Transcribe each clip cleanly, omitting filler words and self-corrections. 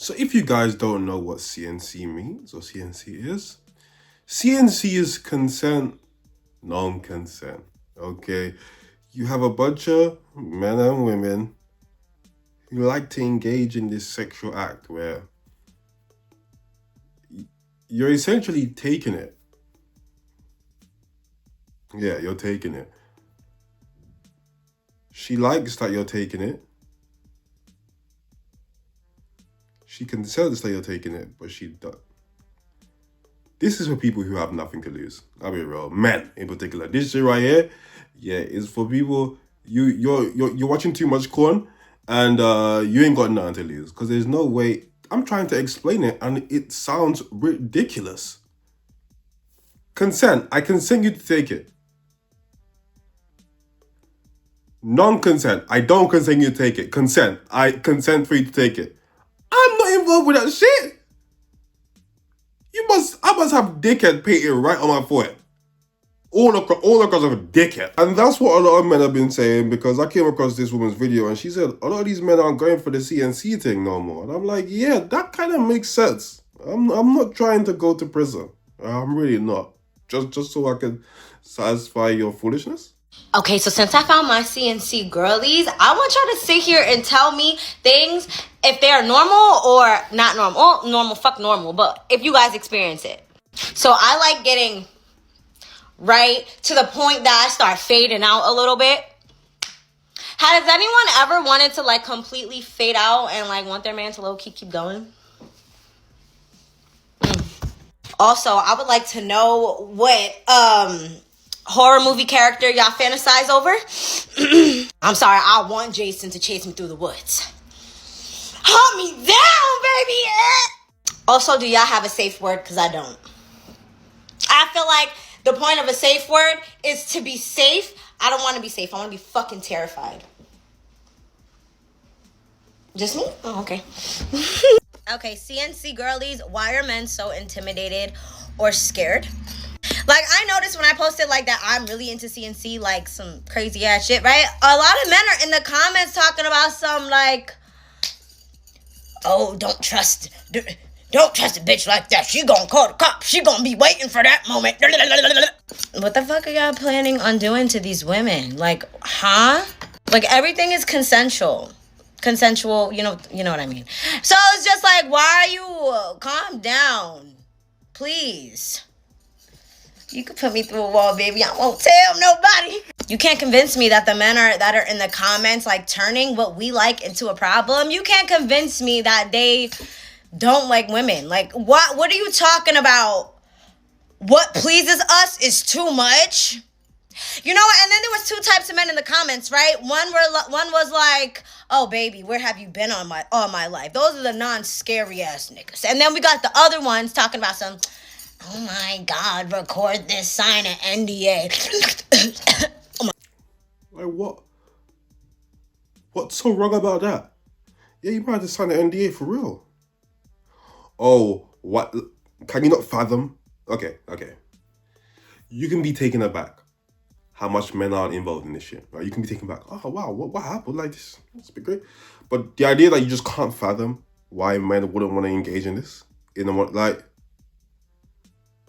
So if you guys don't know what CNC means or CNC is, CNC is consent, non-consent. Okay, you have a bunch of men and women who like to engage in this sexual act where you're essentially taking it. Yeah, you're taking it. She likes that you're taking it. She consents that you're taking it, but she does. This is for people who have nothing to lose. I'll be real, men in particular. This shit right here, yeah, is for people. You're watching too much porn, and you ain't got nothing to lose. Because there's no way. I'm trying to explain it, and it sounds ridiculous. Consent. I consent you to take it. Non-consent. I don't consent you to take it. Consent. I consent for you to take it. I'm not involved with that shit. I must have dickhead painted right on my forehead. All across of a dickhead. And that's what a lot of men have been saying, because I came across this woman's video and she said a lot of these men aren't going for the CNC thing no more. And I'm like, yeah, that kind of makes sense. I'm not trying to go to prison. I'm really not. Just so I can satisfy your foolishness. Okay, so since I found my CNC girlies, I want y'all to sit here and tell me things, if they're normal or not normal. Oh, normal, fuck normal, but if you guys experience it. So I like getting right to the point that I start fading out a little bit. Has anyone ever wanted to like completely fade out and like want their man to low-key keep going? Also, I would like to know what horror movie character y'all fantasize over. I'm sorry, I want Jason to chase me through the woods. Hunt me down, baby! Also, do y'all have a safe word? Because I don't. I feel like the point of a safe word is to be safe. I don't want to be safe. I want to be fucking terrified. Just me? Oh, okay. Okay, CNC girlies, why are men so intimidated or scared? Like, I noticed when I posted, like, that I'm really into CNC, like, some crazy-ass shit, right? A lot of men are in the comments talking about some, like, oh, don't trust a bitch like that. She gonna call the cops. She gonna be waiting for that moment. What the fuck are y'all planning on doing to these women? Like, huh? Like, everything is consensual. Consensual, you know what I mean. So it's just like, why are you? Calm down. Please. You can put me through a wall, baby. I won't tell nobody. You can't convince me that the men that are in the comments, like, turning what we like into a problem. You can't convince me that they don't like women. Like, what are you talking about? What pleases us is too much. You know what? And then there was two types of men in the comments, right? One was like, oh, baby, where have you been all my life? Those are the non-scary ass niggas. And then we got the other ones talking about some, oh my God, record this, sign an NDA. Like, what? What's so wrong about that? Yeah, you might have to sign an NDA for real. Oh, what? Can you not fathom? Okay. You can be taken aback how much men are involved in this shit, right? You can be taken back. Oh, wow, what happened? Like, this, it's been great. But the idea that you just can't fathom why men wouldn't want to engage in this, like,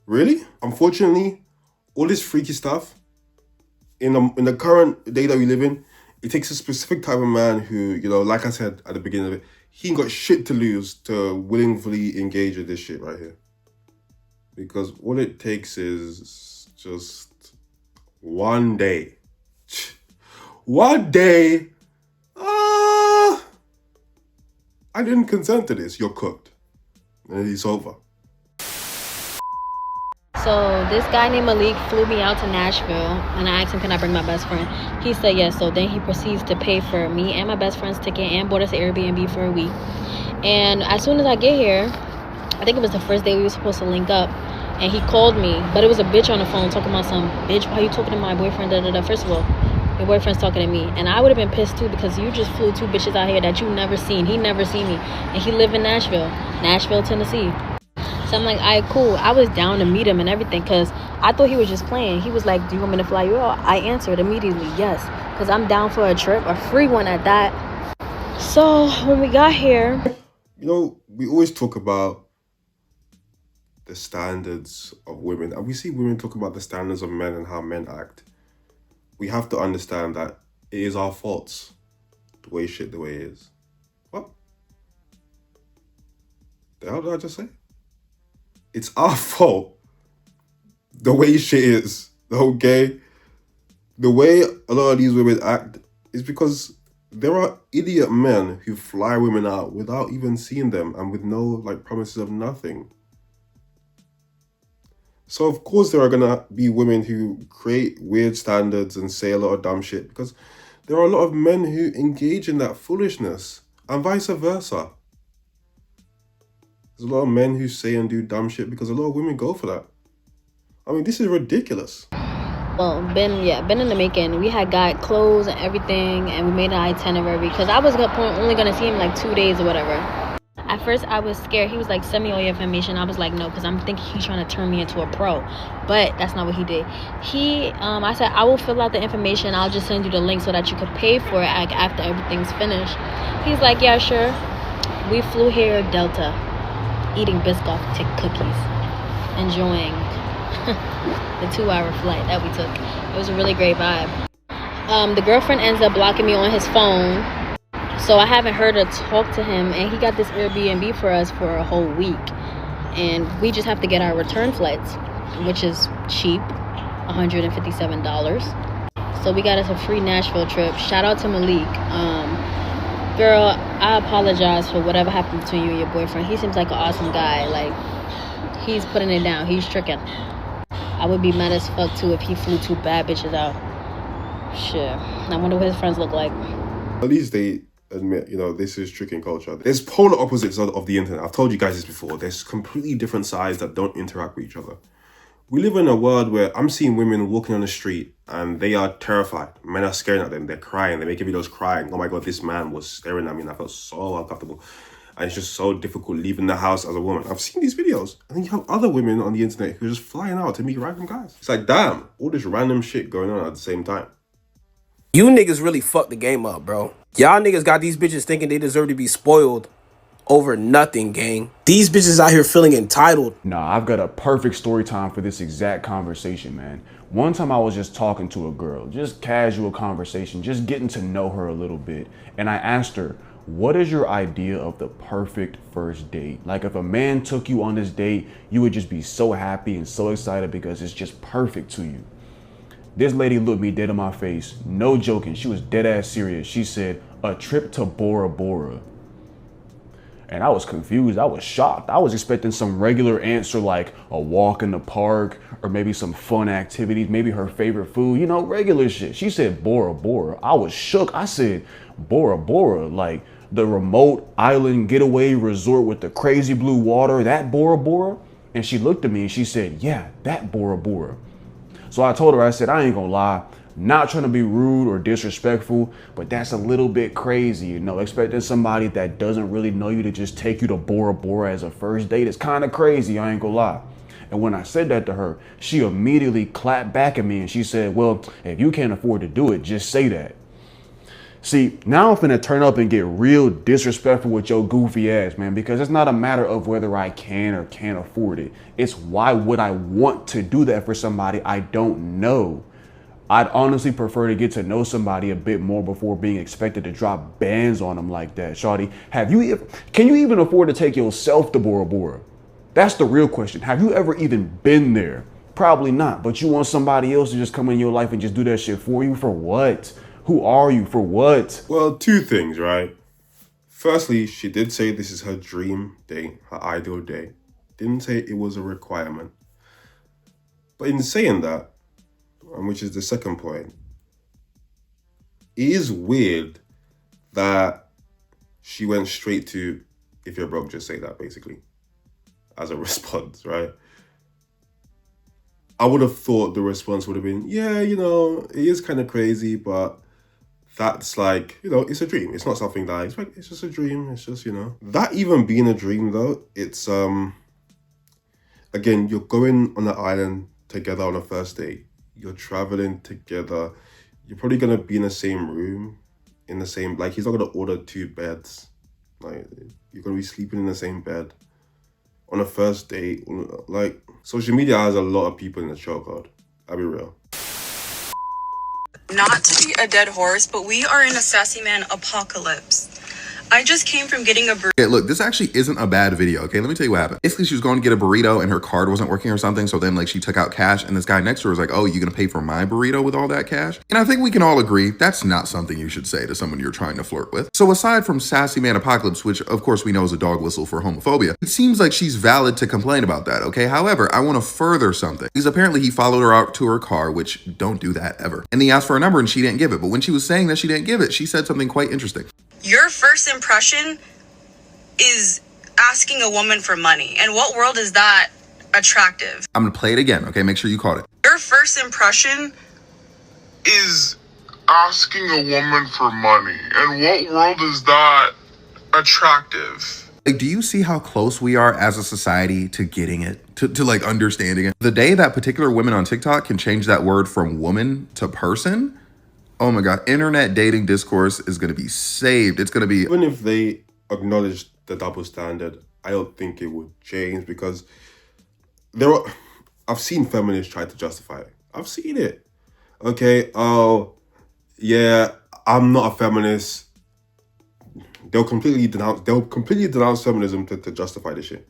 really? Unfortunately, all this freaky stuff, in the current day that we live in, it takes a specific type of man who, like I said at the beginning of it, he ain't got shit to lose to willingly engage with this shit right here. Because all it takes is just one day. One day. I didn't consent to this. You're cooked. And it's over. So this guy named Malik flew me out to Nashville, and I asked him, can I bring my best friend? He said yes. So then he proceeds to pay for me and my best friend's ticket and bought us an Airbnb for a week. And as soon as I get here, I think it was the first day we were supposed to link up, and he called me, but it was a bitch on the phone talking about some, bitch, why you talking to my boyfriend, First of all, your boyfriend's talking to me. And I would have been pissed too, because you just flew two bitches out here that you never seen. He never seen me, and he lived in Nashville, Tennessee. So I'm like, all right, cool. I was down to meet him and everything, because I thought he was just playing. He was like, do you want me to fly you out? I answered immediately, yes, because I'm down for a trip, a free one at that. So when we got here, we always talk about the standards of women, and we see women talk about the standards of men and how men act. We have to understand that it is our faults, the way it is. What? The hell did I just say? It's our fault, the way shit is. Okay? The way a lot of these women act is because there are idiot men who fly women out without even seeing them and with no promises of nothing. So of course there are gonna be women who create weird standards and say a lot of dumb shit because there are a lot of men who engage in that foolishness and vice versa. There's a lot of men who say and do dumb shit because a lot of women go for that. I mean, this is ridiculous. Well, been in the making. We had got clothes and everything, and we made an itinerary because I was only gonna see him like 2 days or whatever. At first, I was scared. He was like, send me all your information. I was like, no, because I'm thinking he's trying to turn me into a pro. But that's not what he did. I said, I will fill out the information. I'll just send you the link so that you could pay for it after everything's finished. He's like, yeah, sure. We flew here, Delta, eating Biscoff tick cookies, enjoying the 2-hour flight that we took. It was a really great vibe. The girlfriend ends up blocking me on his phone. So I haven't heard her talk to him, and he got this Airbnb for us for a whole week. And we just have to get our return flights, which is cheap, $157. So we got us a free Nashville trip. Shout out to Malik. Girl, I apologize for whatever happened between you and your boyfriend. He seems like an awesome guy. Like, he's putting it down. He's tricking. I would be mad as fuck, too, if he flew 2 bad bitches out. Shit. I wonder what his friends look like. At least they admit, this is tricking culture. There's polar opposites of the internet. I've told you guys this before. There's completely different sides that don't interact with each other. We live in a world where I'm seeing women walking on the street and they are terrified. Men are staring at them. They're crying. They're making videos crying. Oh my God, this man was staring at me and I felt so uncomfortable. And it's just so difficult leaving the house as a woman. I've seen these videos. And then you have other women on the internet who are just flying out to meet random guys. It's like, damn, all this random shit going on at the same time. You niggas really fucked the game up, bro. Y'all niggas got these bitches thinking they deserve to be spoiled over nothing, gang. These bitches out here feeling entitled. Nah, I've got a perfect story time for this exact conversation, man. One time I was just talking to a girl, just casual conversation, just getting to know her a little bit. And I asked her, what is your idea of the perfect first date? Like if a man took you on this date, you would just be so happy and so excited because it's just perfect to you. This lady looked me dead in my face. No joking. She was dead ass serious. She said, a trip to Bora Bora. And I was confused. I was shocked. I was expecting some regular answer like a walk in the park or maybe some fun activities, maybe her favorite food, regular shit. She said Bora Bora. I was shook. I said Bora Bora, like the remote island getaway resort with the crazy blue water, that Bora Bora? And she looked at me and she said, yeah, that Bora Bora. So I told her, I said, I ain't gonna lie, not trying to be rude or disrespectful, but that's a little bit crazy, expecting somebody that doesn't really know you to just take you to Bora Bora as a first date is kind of crazy, I ain't gonna lie. And when I said that to her, she immediately clapped back at me and she said, well, if you can't afford to do it, just say that. See, now I'm finna turn up and get real disrespectful with your goofy ass, man, because it's not a matter of whether I can or can't afford it. It's why would I want to do that for somebody I don't know? I'd honestly prefer to get to know somebody a bit more before being expected to drop bands on them like that. Shawty, can you even afford to take yourself to Bora Bora? That's the real question. Have you ever even been there? Probably not, but you want somebody else to just come in your life and just do that shit for you? For what? Who are you? For what? Well, 2 things, right? Firstly, she did say this is her dream day, her ideal day. Didn't say it was a requirement. But in saying that, and which is the second point, it is weird that she went straight to, if you're broke, just say that, basically, as a response, right? I would have thought the response would have been, yeah, it is kind of crazy, but that's like, it's a dream. It's not something that I expect. It's just a dream. It's just, That even being a dream, though, it's, again, you're going on an island together on a first date. You're traveling together. You're probably going to be in the same room, he's not going to order 2 beds. Like, you're gonna be sleeping in the same bed on a first date. Like, social media has a lot of people in the chokehold. I'll be real. Not to be a dead horse, but we are in a sassy man apocalypse. I just came from getting a burrito. Okay, look, this actually isn't a bad video, okay? Let me tell you what happened. Basically, she was going to get a burrito and her card wasn't working or something, so then, like, she took out cash, and this guy next to her was like, oh, you gonna pay for my burrito with all that cash? And I think we can all agree that's not something you should say to someone you're trying to flirt with. So aside from Sassy Man Apocalypse, which, of course, we know is a dog whistle for homophobia, it seems like she's valid to complain about that, okay? However, I want to further something. Because apparently he followed her out to her car, which don't do that ever. And he asked for a number and she didn't give it. But when she was saying that she didn't give it, she said something quite interesting. Your first impression is asking a woman for money. In what world is that attractive? I'm gonna play it again, okay? Make sure you caught it. Your first impression is asking a woman for money. In what world is that attractive? Like, do you see how close we are as a society to getting it, to like understanding it? The day that particular women on TikTok can change that word from woman to person, oh my God, internet dating discourse is gonna be saved. It's gonna be... Even if they acknowledge the double standard, I don't think it would change, because I've seen feminists try to justify it. I've seen it. Okay, oh, yeah, I'm not a feminist. They'll completely denounce feminism to justify this shit.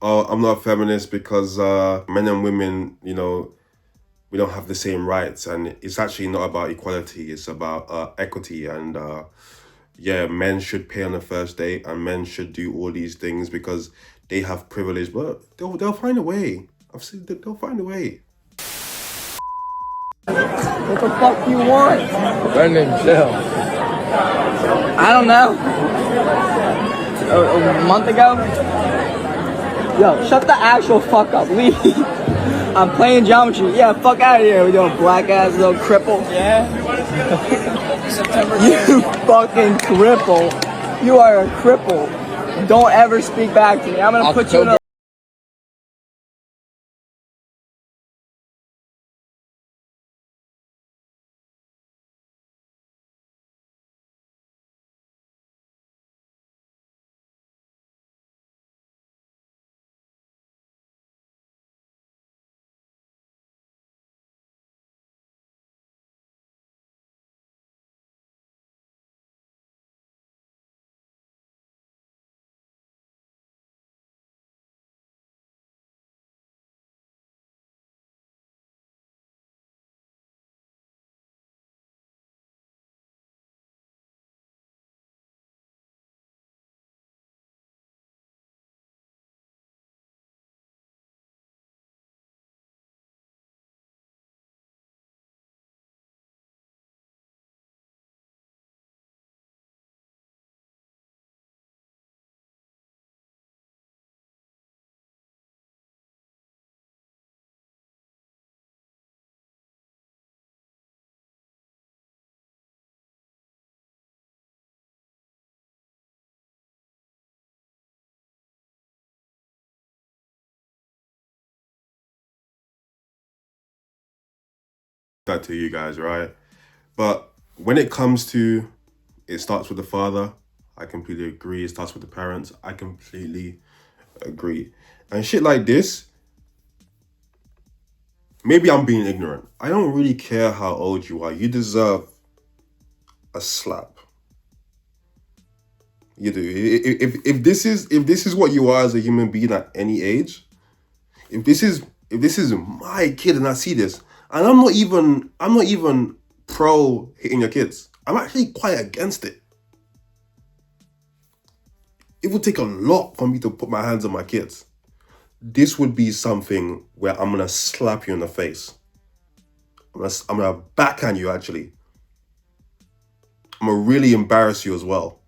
Oh, I'm not a feminist because men and women, you know, we don't have the same rights, and it's actually not about equality, it's about equity, and yeah, men should pay on the first date, and men should do all these things because they have privilege, but they'll find a way. I've seen that they'll find a way. What the fuck do you want? Brendan, chill. I don't know. A month ago? Yo, shut the actual fuck up, leave. I'm playing geometry. Yeah, fuck out of here with your black ass little cripple. Yeah? You fucking cripple. You are a cripple. Don't ever speak back to me. I'm gonna put you in a... That to you guys, right? But when it comes to it starts with the father, I completely agree. It starts with the parents, I completely agree. And shit like this, maybe I'm being ignorant. I don't really care how old you are. You deserve a slap. You do. If this is what you are as a human being at any age, if this is my kid and I see this, and I'm not even pro hitting your kids. I'm actually quite against it. It would take a lot for me to put my hands on my kids. This would be something where I'm gonna slap you in the face. I'm gonna backhand you, actually. I'm gonna really embarrass you as well.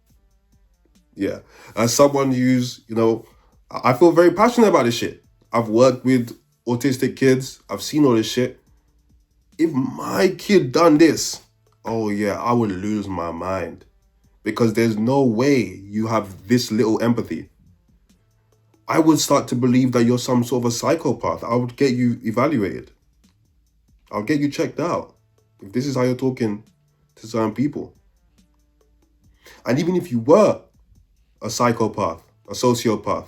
Yeah. As someone who's, you know, I feel very passionate about this shit. I've worked with autistic kids. I've seen all this shit. If my kid done this, oh yeah, I would lose my mind. Because there's no way you have this little empathy. I would start to believe that you're some sort of a psychopath. I would get you evaluated. I'll get you checked out. If this is how you're talking to certain people. And even if you were a psychopath, a sociopath,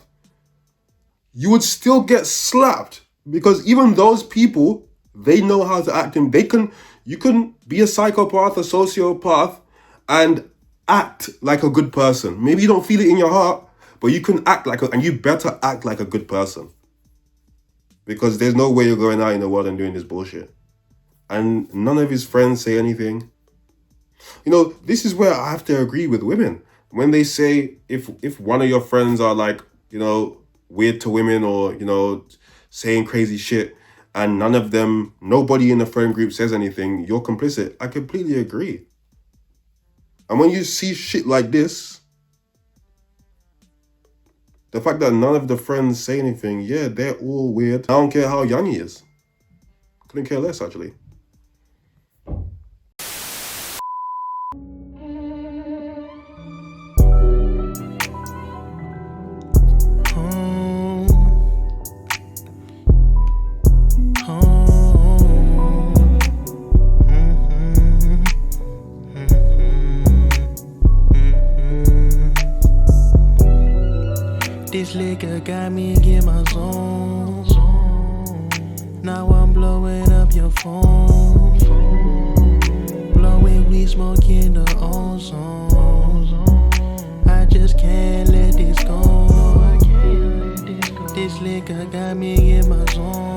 you would still get slapped, because even those people, they know how to act, and you can be a psychopath, a sociopath, and act like a good person. Maybe you don't feel it in your heart, but you can act and you better act like a good person. Because there's no way you're going out in the world and doing this bullshit. And none of his friends say anything. You know, this is where I have to agree with women. When they say, if one of your friends are like, you know, weird to women, or, you know, saying crazy shit, and nobody in the friend group says anything, you're complicit. I completely agree. And when you see shit like this, the fact that none of the friends say anything, yeah, they're all weird. I don't care how young he is. Couldn't care less, actually. This liquor got me in my zone. Now I'm blowing up your phone. Blowing weed, smoking the ozone. I just can't let this go. This liquor got me in my zone.